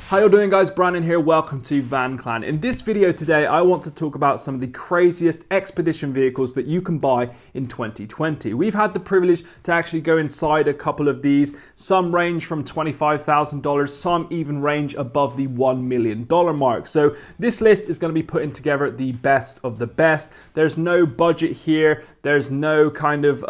How you doing, guys? Brandon here. Welcome to VanClan. In this video today, I want to talk about some of the craziest expedition vehicles that you can buy in 2020. We've had the privilege to actually go inside a couple of these. Some range from $25,000, some even range above the $1 million mark. So this list is going to be putting together the best of the best. There's no budget here. There's no kind of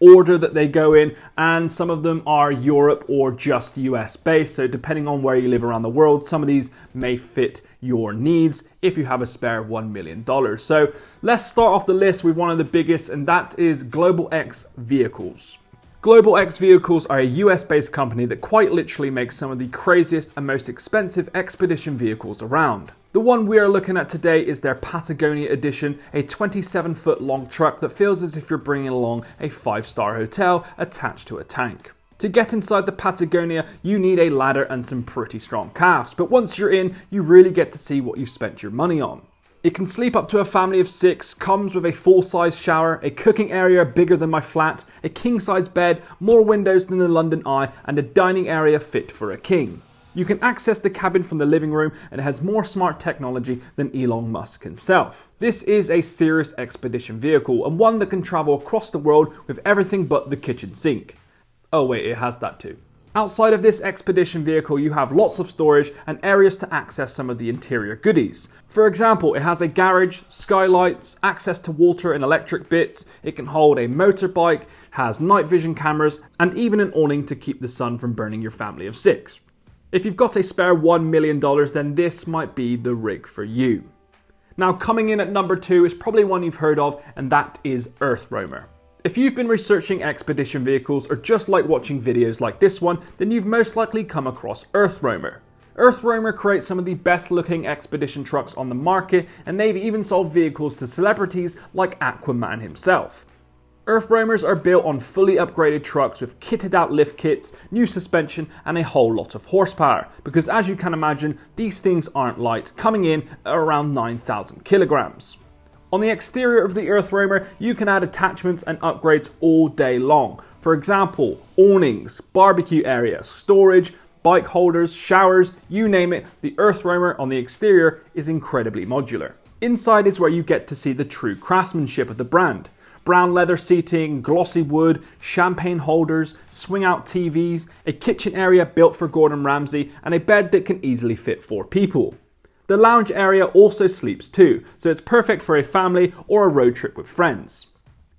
order that they go in, and some of them are Europe or just US based. So depending on where you live around the world, some of these may fit your needs if you have a spare $1 million. So let's start off the list with one of the biggest, and that is GlobalXVehicles. GlobalXVehicles are a US based company that quite literally makes some of the craziest and most expensive expedition vehicles around. The one we are looking at today is their Patagonia edition, a 27-foot long truck that feels as if you're bringing along a 5-star hotel attached to a tank. To get inside the Patagonia, you need a ladder and some pretty strong calves, but once you're in, you really get to see what you've spent your money on. It can sleep up to a family of 6, comes with a full-size shower, a cooking area bigger than my flat, a king-size bed, more windows than the London Eye, and a dining area fit for a king. You can access the cabin from the living room, and it has more smart technology than Elon Musk himself. This is a serious expedition vehicle, and one that can travel across the world with everything but the kitchen sink. Oh wait, it has that too. Outside of this expedition vehicle, you have lots of storage and areas to access some of the interior goodies. For example, it has a garage, skylights, access to water and electric bits, it can hold a motorbike, has night vision cameras, and even an awning to keep the sun from burning your family of 6. If you've got a spare $1 million, then this might be the rig for you. Now, coming in at number 2 is probably one you've heard of, and that is Earthroamer. If you've been researching expedition vehicles or just like watching videos like this one, then you've most likely come across Earthroamer. Earthroamer creates some of the best looking expedition trucks on the market, and they've even sold vehicles to celebrities like Aquaman himself. Earthroamers are built on fully upgraded trucks with kitted out lift kits, new suspension, and a whole lot of horsepower, because as you can imagine, these things aren't light, coming in at around 9,000 kilograms. On the exterior of the Earthroamer, you can add attachments and upgrades all day long. For example, awnings, barbecue area, storage, bike holders, showers, you name it, the Earthroamer on the exterior is incredibly modular. Inside is where you get to see the true craftsmanship of the brand. Brown leather seating, glossy wood, champagne holders, swing-out TVs, a kitchen area built for Gordon Ramsay, and a bed that can easily fit 4 people. The lounge area also sleeps too, so it's perfect for a family or a road trip with friends.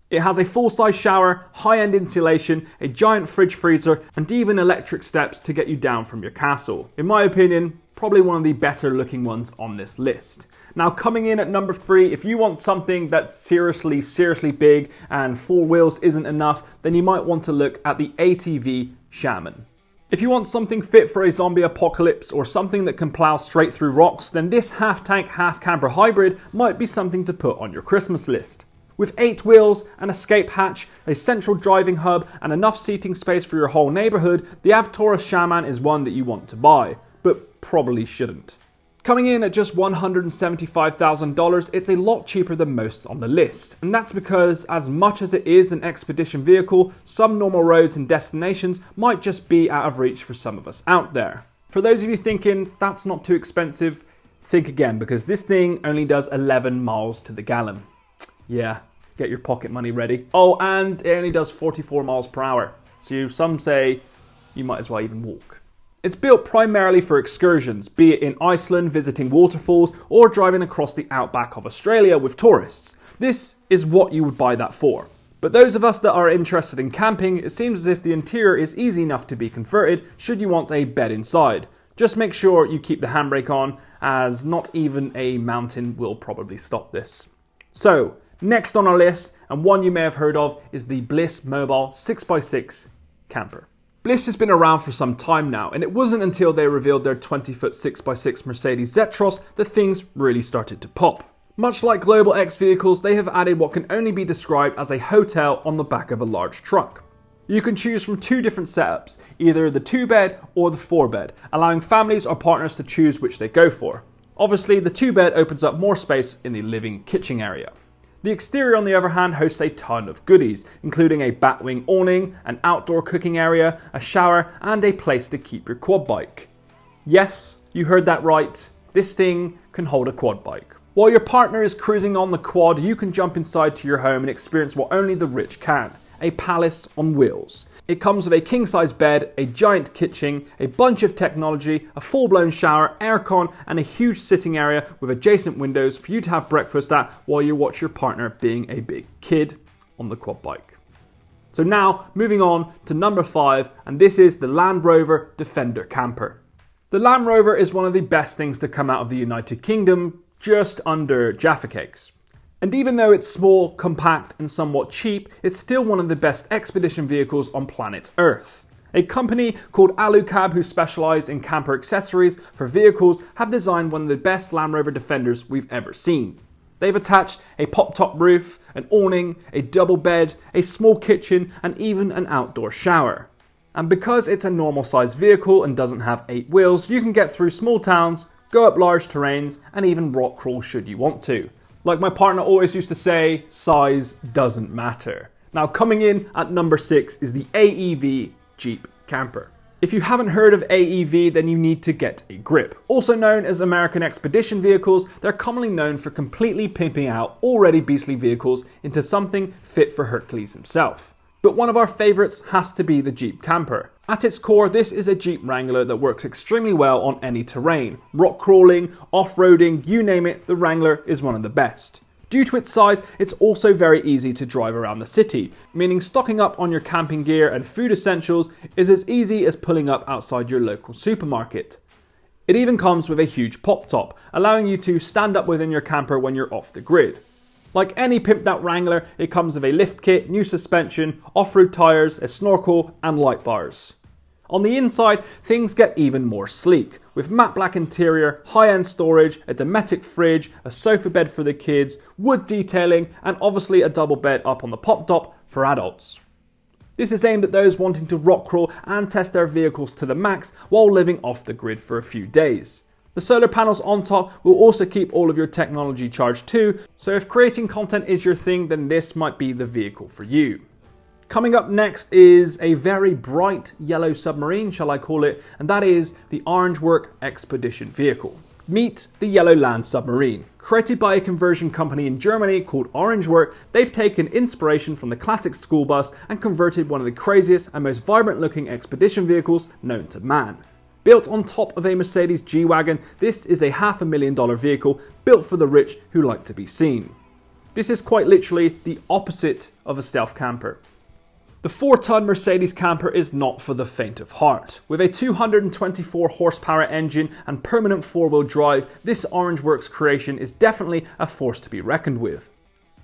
It has a full-size shower, high-end insulation, a giant fridge freezer, and even electric steps to get you down from your castle. In my opinion, probably one of the better looking ones on this list. Now, coming in at number 3, if you want something that's seriously big and 4 wheels isn't enough, then you might want to look at the ATV Shaman. If you want something fit for a zombie apocalypse or something that can plow straight through rocks, then this half-tank, half-camper hybrid might be something to put on your Christmas list. With 8 wheels, an escape hatch, a central driving hub, and enough seating space for your whole neighborhood, the AVT Toros Shaman is one that you want to buy, but probably shouldn't. Coming in at just $175,000, it's a lot cheaper than most on the list. And that's because, as much as it is an expedition vehicle, some normal roads and destinations might just be out of reach for some of us out there. For those of you thinking that's not too expensive, think again, because this thing only does 11 miles to the gallon. Yeah, get your pocket money ready. Oh, and it only does 44 miles per hour. So some say you might as well even walk. It's built primarily for excursions, be it in Iceland visiting waterfalls or driving across the outback of Australia with tourists. This is what you would buy that for. But those of us that are interested in camping, it seems as if the interior is easy enough to be converted should you want a bed inside. Just make sure you keep the handbrake on, as not even a mountain will probably stop this. So, next on our list, and one you may have heard of, is the Bliss Mobil 6x6 camper. Bliss has been around for some time now, and it wasn't until they revealed their 20-foot 6x6 Mercedes Zetros that things really started to pop. Much like GlobalXVehicles, they have added what can only be described as a hotel on the back of a large truck. You can choose from 2 different setups, either the 2-bed or the 4-bed, allowing families or partners to choose which they go for. Obviously, the 2-bed opens up more space in the living kitchen area. The exterior, on the other hand, hosts a ton of goodies, including a batwing awning, an outdoor cooking area, a shower, and a place to keep your quad bike. Yes, you heard that right. This thing can hold a quad bike. While your partner is cruising on the quad, you can jump inside to your home and experience what only the rich can. A palace on wheels. It comes with a king-size bed, a giant kitchen, a bunch of technology, a full-blown shower, aircon, and a huge sitting area with adjacent windows for you to have breakfast at while you watch your partner being a big kid on the quad bike. So now, moving on to number 5, and this is the Land Rover Defender Camper. The Land Rover is one of the best things to come out of the United Kingdom, just under Jaffa Cakes. And even though it's small, compact, and somewhat cheap, it's still one of the best expedition vehicles on planet Earth. A company called Alucab, who specialise in camper accessories for vehicles, have designed one of the best Land Rover Defenders we've ever seen. They've attached a pop-top roof, an awning, a double bed, a small kitchen, and even an outdoor shower. And because it's a normal sized vehicle and doesn't have 8 wheels, you can get through small towns, go up large terrains, and even rock crawl should you want to. Like my partner always used to say, size doesn't matter. Now coming in at number 6 is the AEV Jeep Camper. If you haven't heard of AEV, then you need to get a grip. Also known as American Expedition Vehicles, they're commonly known for completely pimping out already beastly vehicles into something fit for Hercules himself. But one of our favourites has to be the Jeep Camper. At its core, this is a Jeep Wrangler that works extremely well on any terrain. Rock crawling, off-roading, you name it, the Wrangler is one of the best. Due to its size, it's also very easy to drive around the city, meaning stocking up on your camping gear and food essentials is as easy as pulling up outside your local supermarket. It even comes with a huge pop top, allowing you to stand up within your camper when you're off the grid. Like any pimped out Wrangler, it comes with a lift kit, new suspension, off-road tyres, a snorkel and light bars. On the inside, things get even more sleek, with matte black interior, high-end storage, a Dometic fridge, a sofa bed for the kids, wood detailing, and obviously a double bed up on the pop top for adults. This is aimed at those wanting to rock crawl and test their vehicles to the max while living off the grid for a few days. The solar panels on top will also keep all of your technology charged too, so if creating content is your thing, then this might be the vehicle for you. Coming up next is a very bright yellow submarine, shall I call it, and that is the Orangework Expedition Vehicle. Meet the Yellow Land Submarine. Created by a conversion company in Germany called Orangework, they've taken inspiration from the classic school bus and converted one of the craziest and most vibrant looking expedition vehicles known to man. Built on top of a Mercedes G-Wagon, this is a $500,000 vehicle built for the rich who like to be seen. This is quite literally the opposite of a stealth camper. The 4-ton Mercedes camper is not for the faint of heart. With a 224 horsepower engine and permanent 4-wheel drive, this Orangeworks creation is definitely a force to be reckoned with.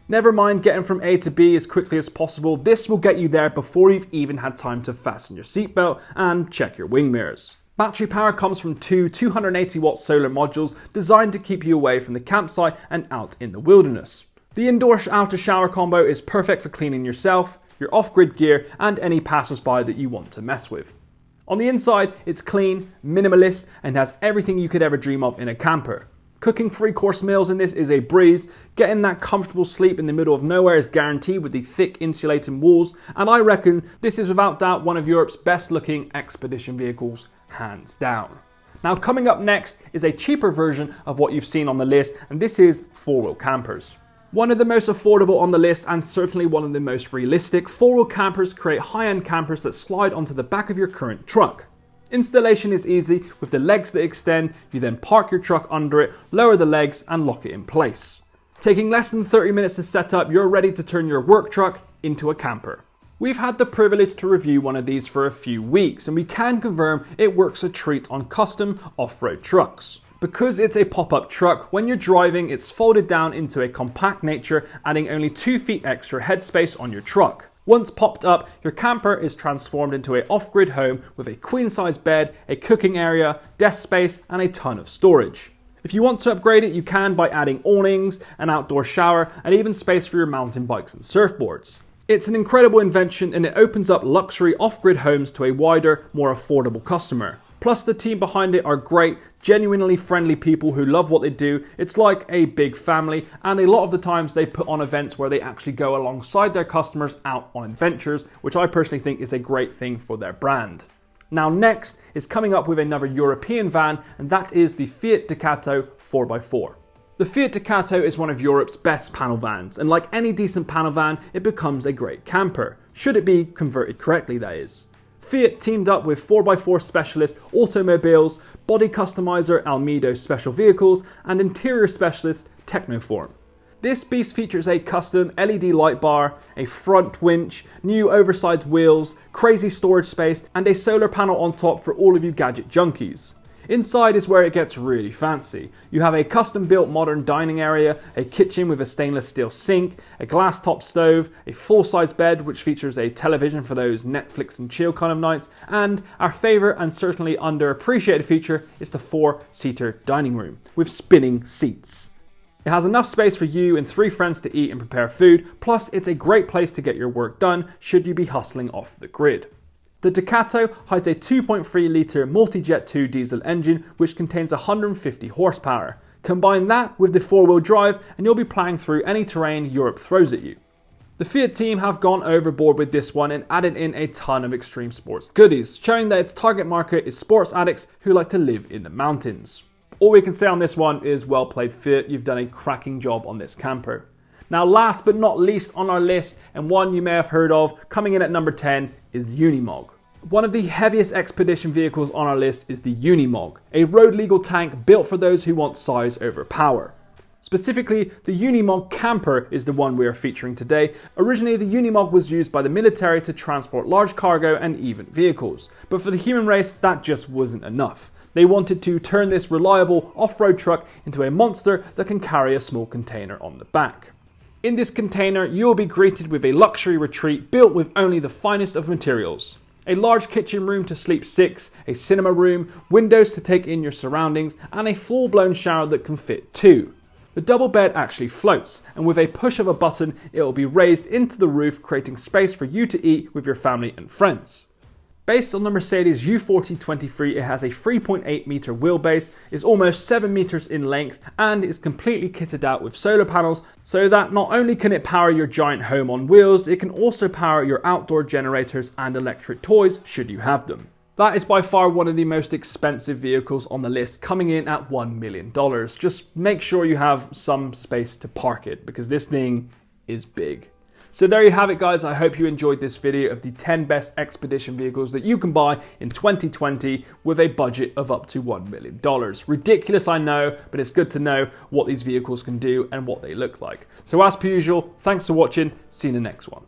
Never mind getting from A to B as quickly as possible, this will get you there before you've even had time to fasten your seatbelt and check your wing mirrors. Battery power comes from two 280-watt solar modules designed to keep you away from the campsite and out in the wilderness. The indoor-outer shower combo is perfect for cleaning yourself, your off-grid gear, and any passers-by that you want to mess with. On the inside, it's clean, minimalist, and has everything you could ever dream of in a camper. Cooking 3-course meals in this is a breeze, getting that comfortable sleep in the middle of nowhere is guaranteed with the thick insulating walls, and I reckon this is without doubt one of Europe's best looking expedition vehicles, hands down. Now coming up next is a cheaper version of what you've seen on the list, and this is 4-wheel campers. One of the most affordable on the list and certainly one of the most realistic, 4-wheel campers create high-end campers that slide onto the back of your current truck. Installation is easy with the legs that extend, you then park your truck under it, lower the legs and lock it in place. Taking less than 30 minutes to set up, you're ready to turn your work truck into a camper. We've had the privilege to review one of these for a few weeks and we can confirm it works a treat on custom off-road trucks. Because it's a pop-up truck, when you're driving it's folded down into a compact nature, adding only 2 feet extra headspace on your truck. Once popped up, your camper is transformed into an off-grid home with a queen-size bed, a cooking area, desk space and a ton of storage. If you want to upgrade it, you can by adding awnings, an outdoor shower and even space for your mountain bikes and surfboards. It's an incredible invention and it opens up luxury off-grid homes to a wider, more affordable customer. Plus the team behind it are great, genuinely friendly people who love what they do. It's like a big family and a lot of the times they put on events where they actually go alongside their customers out on adventures, which I personally think is a great thing for their brand. Now next is coming up with another European van, and that is the Fiat Ducato 4x4. The Fiat Ducato is one of Europe's best panel vans, and like any decent panel van, it becomes a great camper. Should it be converted correctly, that is. Fiat teamed up with 4x4 specialist Automobiles, body customizer Almedo Special Vehicles, and interior specialist Technoform. This beast features a custom LED light bar, a front winch, new oversized wheels, crazy storage space, and a solar panel on top for all of you gadget junkies. Inside is where it gets really fancy. You have a custom built modern dining area, a kitchen with a stainless steel sink, a glass top stove, a full-size bed which features a television for those Netflix and chill kind of nights, and our favourite and certainly underappreciated feature is the 4-seater dining room with spinning seats. It has enough space for you and 3 friends to eat and prepare food, plus it's a great place to get your work done should you be hustling off the grid. The Ducato hides a 2.3 litre multi-jet 2 diesel engine which contains 150 horsepower. Combine that with the 4-wheel drive and you'll be plowing through any terrain Europe throws at you. The Fiat team have gone overboard with this one and added in a ton of extreme sports goodies, showing that its target market is sports addicts who like to live in the mountains. All we can say on this one is well played Fiat, you've done a cracking job on this camper. Now last but not least on our list, and one you may have heard of, coming in at number 10 is UniMog. One of the heaviest expedition vehicles on our list is the UniMog, a road legal tank built for those who want size over power. Specifically, the UniMog Camper is the one we are featuring today. Originally, the UniMog was used by the military to transport large cargo and even vehicles, but for the human race that just wasn't enough. They wanted to turn this reliable off-road truck into a monster that can carry a small container on the back. In this container, you'll be greeted with a luxury retreat built with only the finest of materials. A large kitchen room to sleep 6, a cinema room, windows to take in your surroundings, and a full-blown shower that can fit 2. The double bed actually floats, and with a push of a button, it will be raised into the roof, creating space for you to eat with your family and friends. Based on the Mercedes U4023, it has a 3.8 meter wheelbase, is almost 7 meters in length, and is completely kitted out with solar panels, so that not only can it power your giant home on wheels, it can also power your outdoor generators and electric toys should you have them. That is by far one of the most expensive vehicles on the list, coming in at $1 million. Just make sure you have some space to park it, because this thing is big. So there you have it, guys. I hope you enjoyed this video of the 10 best expedition vehicles that you can buy in 2020 with a budget of up to $1 million. Ridiculous, I know, but it's good to know what these vehicles can do and what they look like. So as per usual, thanks for watching. See you in the next one.